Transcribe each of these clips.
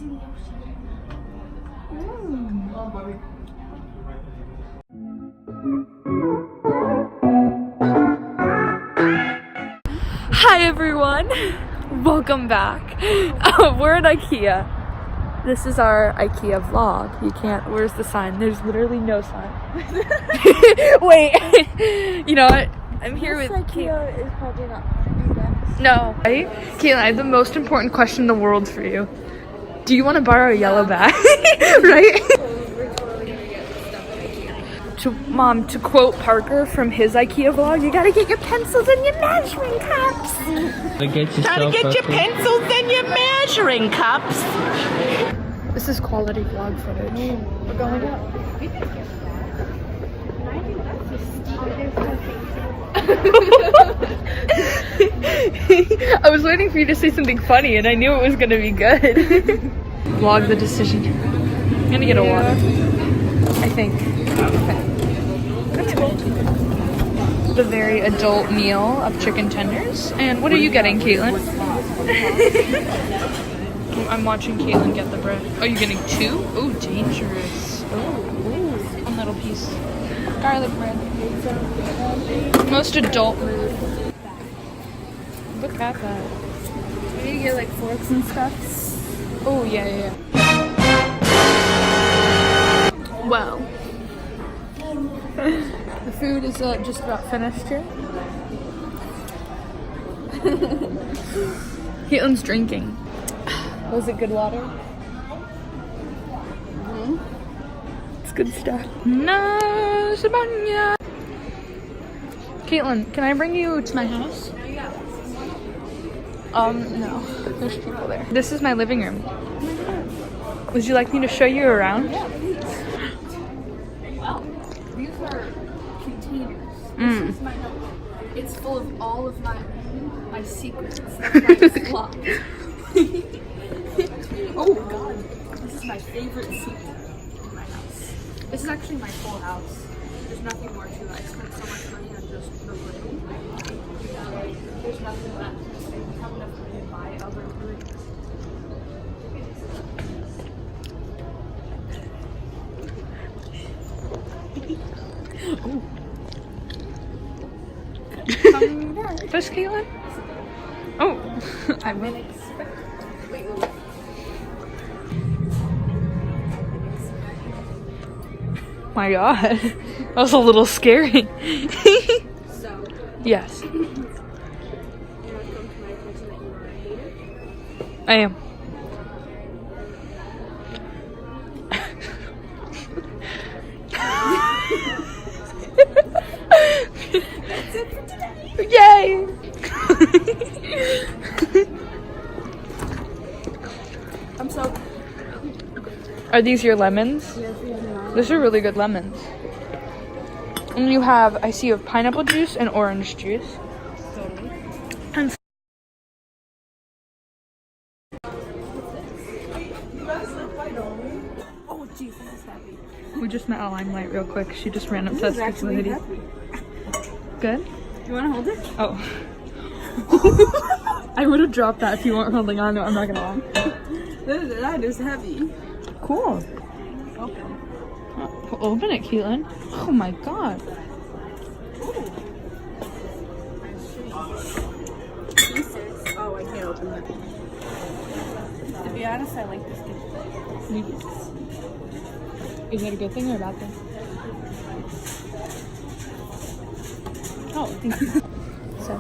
see the ocean. Hi everyone, welcome back. We're at IKEA. This is our IKEA vlog. You can't, where's the sign? There's literally no sign. Wait, you know what? I'm here with IKEA is probably not best. No. Right? Kattelyn, I have the most important question in the world for you. Do you want to borrow a yellow bag? Right? We're totally gonna get stuff at IKEA. Mom, to quote Parker from his IKEA vlog, you gotta get your pencils and your measuring cups. Gotta get your pencils and your measuring cups. This is quality vlog footage. We're going up. I was waiting for you to say something funny and I knew it was gonna be good. Vlog the decision. I'm gonna get a water. I think. Okay. That's cool. The very adult meal of chicken tenders. And what are you getting, Kattelyn? I'm watching Kattelyn get the bread. Oh, you're getting two? Oh, dangerous. Oh, one little piece. Garlic bread. Most adult move. Look at that. We need to get like forks and stuff. Oh, yeah. Well. The food is just about finished here. Kattelyn's drinking. Was it good water? Mm-hmm. It's good stuff. No, Sabanya. Kattelyn, can I bring you to my house? No. There's people there. This is my living room. Would you like me to show you around? Yeah. Wow. These are containers. Mm. This is my notebook. It's full of all of my secrets. That's why it's locked. Oh god. This is my favorite seat in my house. This is actually my full house. There's nothing more to it. I spent so much money on just the room. There's nothing left. I don't have enough money to buy other rooms. Push, Kattelyn? Oh, I will. My god, that was a little scary. So, Yes, you want to come to my attention that you are a hater? I am. That's it for today. Yay! I'm so. Are these your lemons? Yes, Those are really good lemons. And you have, I see you have pineapple juice and orange juice. Totally. And Oh, Jesus is happy. we just met a Limelight real quick. She just ran up to us with the hoodie. Good? You want to hold it? Oh. I would have dropped that if you weren't holding on to it, I'm not gonna lie. That is heavy. Cool. Okay. Open it, Kattelyn. Oh my god. Pieces. Oh, I can't open that. To be honest, I like this gift. Is it a good thing or a bad thing? Oh, thank you. So.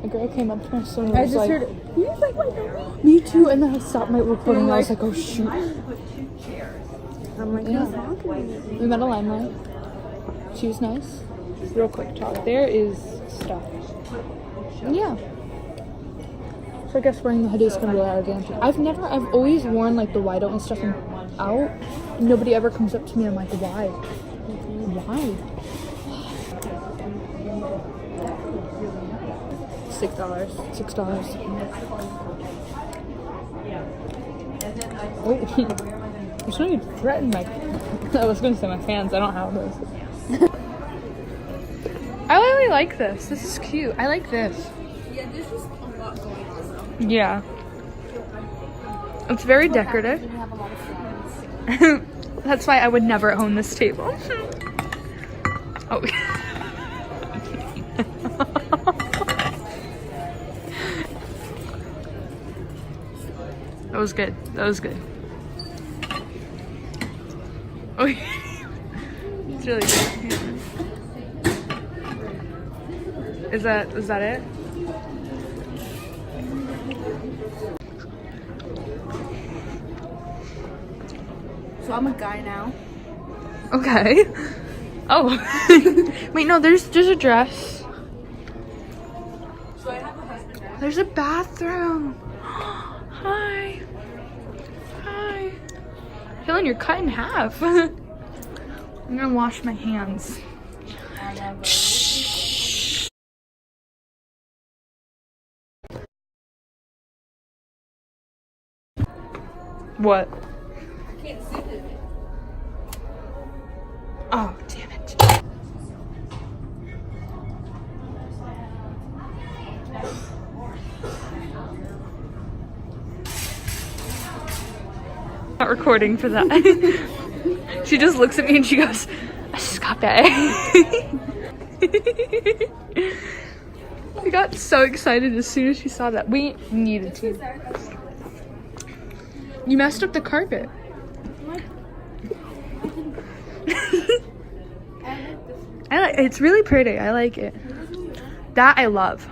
A girl came up to my son and I was just like, heard it. He was like, wait, no. me too, and then I stopped my recording and I was like, oh shoot. I'm like, Yeah. no. We met a Limelight. She was nice. Real quick talk. There is stuff. Yeah. So I guess wearing the hoodie is gonna be our advantage. I've always worn like the white out and stuff out. Nobody ever comes up to me and I'm like, why? Why? $6. Oh, I'm trying to threaten my. I was gonna say my fans. I don't have those. I really like this. This is cute. I like this. Yeah, there's just a lot going on though. Yeah. It's very decorative. We have a lot of friends. That's why I would never own this table. Oh. That was good. That was good. Oh, it's really good. Is that it? So I'm a guy now. Okay. Oh. Wait, no, there's a dress. So I have a husband now. There's a bathroom. Hi. Hi. Kattelyn, you're cut in half. I'm gonna wash my hands. What? I can't see it. Oh, damn it. Not recording for that. She just looks at me and she goes, "Escape." I got so excited as soon as she saw that. We needed to. You messed up the carpet. It's really pretty. I like it. That I love.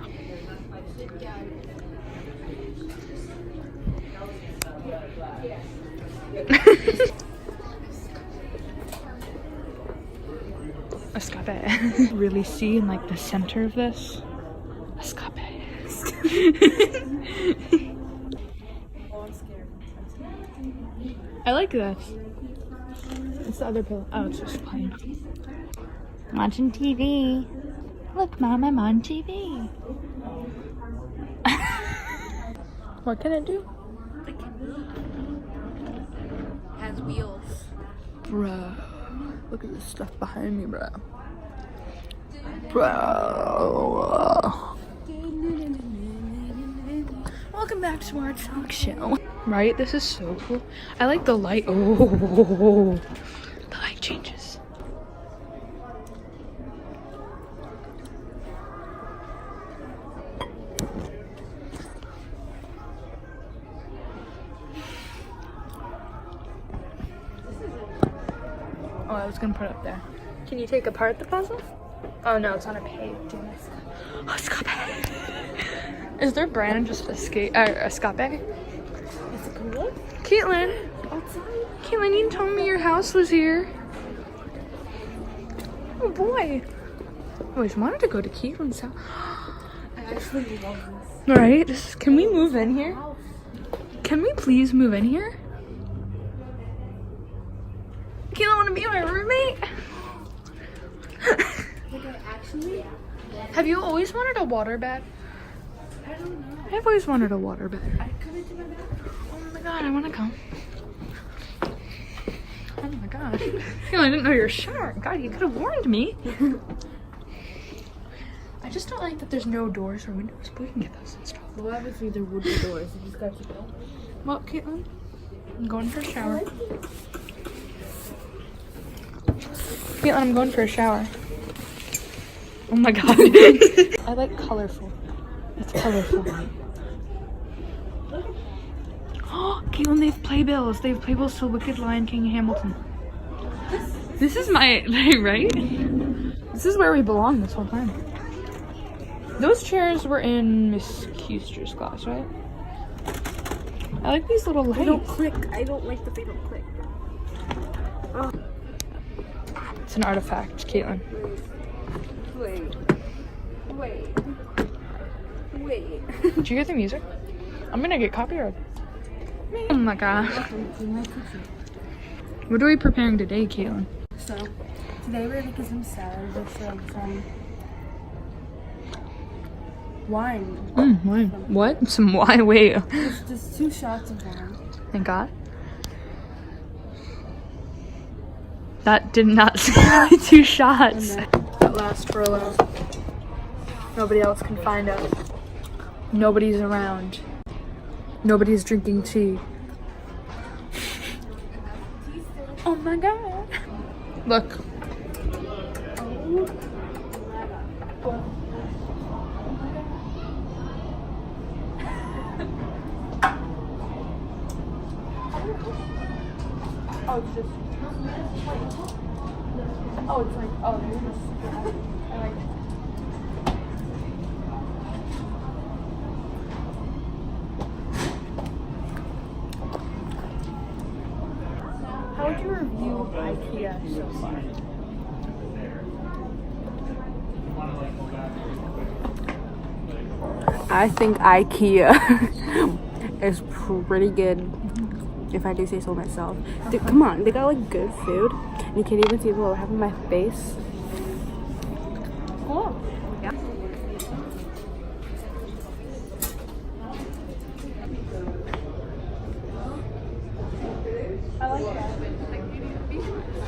Escape. Really see in like the center of this. Escape. I like this. It's the other pillow. Oh, it's just plain. Watching TV. Look, Mom, I'm on TV. What can it do? Has wheels. Bro, look at this stuff behind me, bro. Bro. Welcome back to our talk show. Right? This is so cool. I like the light. Oh, the light changes. Oh, I was gonna put it up there. Can you take apart the puzzle? Oh no, it's on a page. Oh, Escape. Is their brand just Escape? Escape? Is it cool? Kattelyn. Kattelyn, you told me your house was here. Oh boy. I always wanted to go to Kattelyn's house. I actually love this. Alright, can we move in here? Can we please move in here? Kattelyn, want to be my roommate? Actually, Have you always wanted a water bed? I don't know. I've always wanted a water bed. I come into my bathroom. Oh my god, I want to come. Oh my gosh. Kattelyn, I didn't know you were showering. God, you could have warned me. I just don't like that there's no doors or windows, but we can get those installed. Well, obviously there would be doors. You just got to go. Well, Kattelyn, I'm going for a shower. Kattelyn, I'm going for a shower. Oh my god. I like colorful. It's colorful. Oh, Kattelyn, they have playbills. They have playbills to Wicked, Lion King, and Hamilton. This is my, right? This is where we belong this whole time. Those chairs were in Miss Kuster's class, right? I like these little lights. They don't click. I don't like that they don't click. Oh. It's an artifact, Kattelyn. Wait. Did you hear the music? I'm gonna get copyrighted. Oh my gosh. What are we preparing today, Kattelyn? So, today we're making some salad with some wine. Wine. What? Some wine? Wait. Just 2 shots of wine. Thank God. That did not sound like 2 shots. That lasts for a while. Nobody else can find us. Nobody's around. Nobody's drinking tea. Oh my god. Look. Oh, it's just. Oh, it's like. Oh, there's this. I like it. How would you review IKEA so far? I think IKEA is pretty good, if I do say so myself. Dude, come on, they got like good food, and you can't even see what I have in my face. Cool. Yeah. I like that.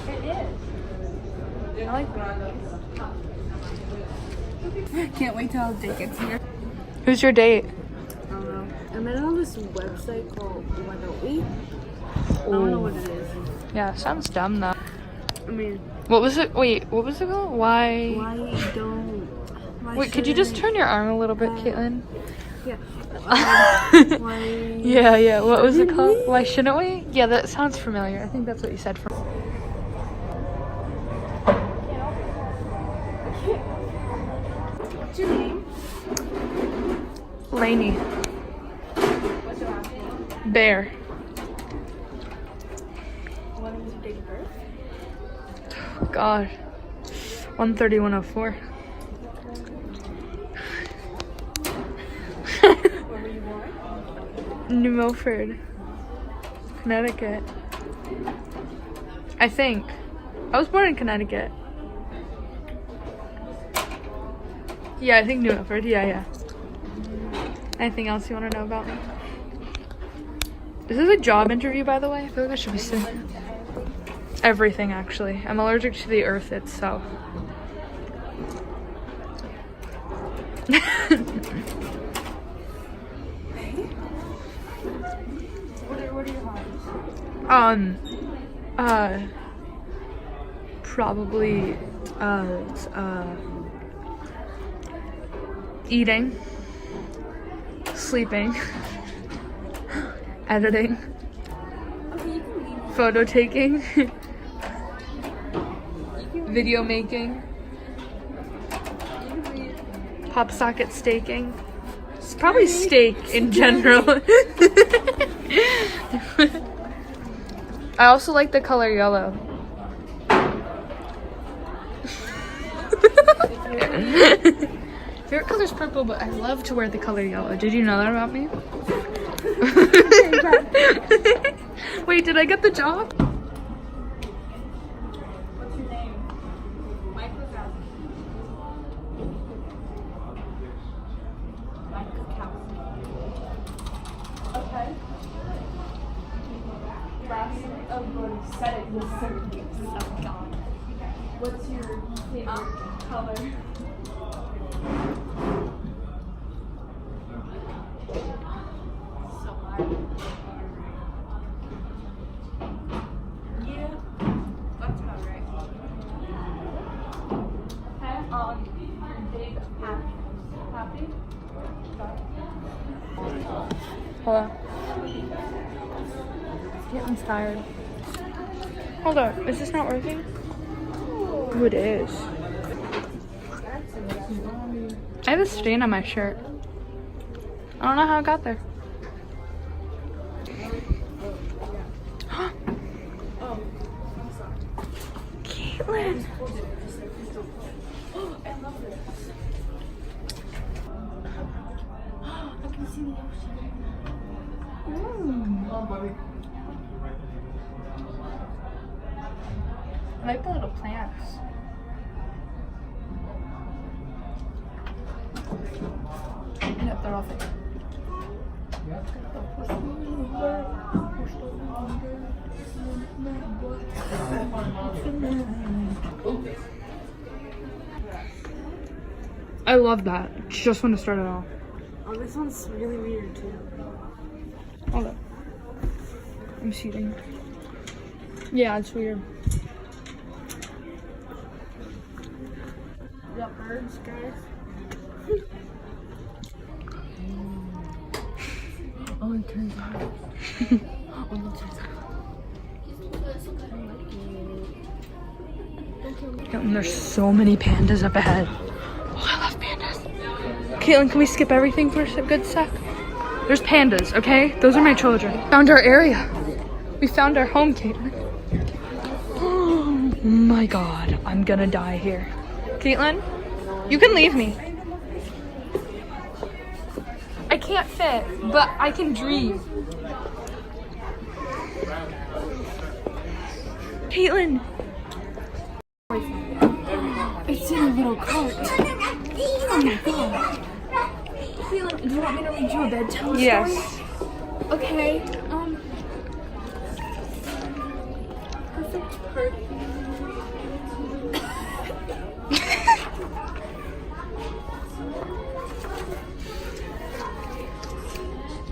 It is. I like that. Can't wait till Jake gets here. Who's your date? I don't know. I met on this website called Why Don't We? I don't know what it is. Yeah, sounds dumb though. I mean, What was it? Wait, what was it called? Why? Wait, Could you just turn your arm a little bit, Caitlin? Yeah. Yeah. What was it called? Why shouldn't we? Yeah, that sounds familiar. I think that's what you said. What's your name? Lainey. What's your last name? Bear. When was your date of birth? God. 13104. When were you born? New Milford, Connecticut. I think. I was born in Connecticut. Yeah, I think New Milford. Yeah. Anything else you want to know about me? Is this a job interview, by the way? I feel like I should be saying everything, actually. I'm allergic to the earth itself. What are your hobbies? Probably, eating, sleeping, editing, photo taking, video making, pop socket staking. It's probably steak in general. I also like the color yellow. Favorite color is purple, but I love to wear the color yellow. Did you know that about me? Wait, did I get the job? What's your name? Michael Kowski. Michael Kowski. Okay. Last of what said it was certain. Oh god. What's your favorite color? So hard. Yeah, that's about right. Okay, your date happy? Hello. Caitlin's tired. Hold on, is this not working? Oh, it is. I have a stain on my shirt. I don't know how it got there. Caitlin! Oh, I love this. I can see the ocean. I like the little plants. Yep, they're all fake. I love that. Just want to start it off. Oh, this one's really weird too. Hold up. I'm shooting. Yeah, it's weird. We got birds, guys. Oh, it turns out. Oh, it turns out. And there's so many pandas up ahead. Oh, I love pandas. Caitlin, can we skip everything for a good sec? There's pandas, okay? Those are my children. Found our area. We found our home, Caitlin. Oh my god, I'm gonna die here. Caitlin, you can leave me. I can't fit, but I can dream. Caitlin. It's in a little cart. Oh my god. Caitlin, do you want me to read you a bedtime story? Yes. Okay. Perfect party.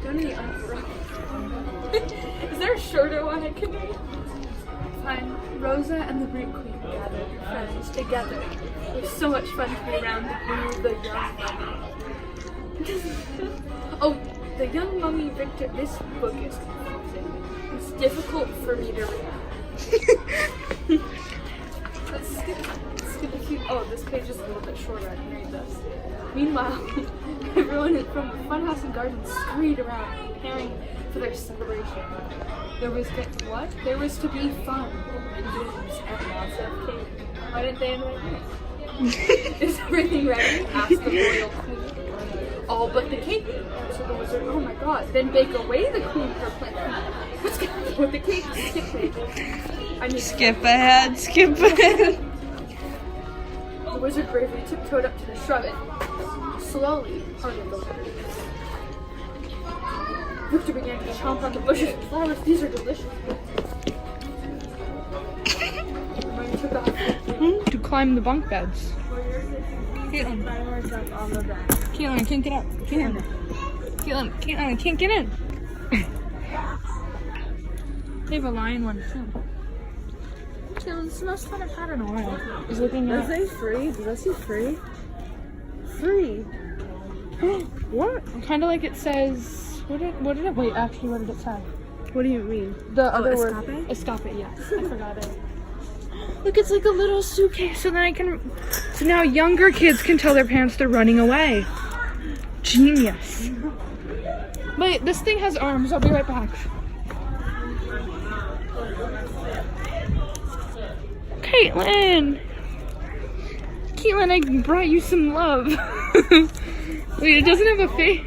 Go to the opera. Is there a shorter one I can read? Fine. Rosa and the Greek Queen gathered her friends together. It was so much fun to be around the young mummy. Oh, the young mummy Victor. This book is confusing. It's difficult for me to read. Let's skip a few. Oh, this page is a little bit shorter. I can read this. Meanwhile, everyone from the funhouse and garden scurried around, preparing for their celebration. There was to be fun and games and lots of cake. Why didn't they invite me? Is everything ready? Asked the royal queen. All but the cake, answered the wizard. Oh my god. Then bake away the queen her plan. What's going on with the cake? Skip ahead, skip ahead. The wizard bravely tiptoed up to the shrub and slowly parted the leaves. Victor began to chomp on the bushes and flowers. These are delicious. Hermione took off. To climb the bunk beds. Caitlin, Caitlin, I can't get up. Caitlin, I can't get in. They have a lion one too. Caitlin, this is the most fun I've had in a while. Is looking at. Does it say free? Does that say free? Free. What? Kind of like it says. What did it? Wait, actually, what did it say? What do you mean? The other word. escape? Escape, yes. I forgot it. Look, it's like a little suitcase, so then so now younger kids can tell their parents they're running away. Genius. Wait, this thing has arms. I'll be right back. Caitlin, I brought you some love. Wait, it doesn't have a face.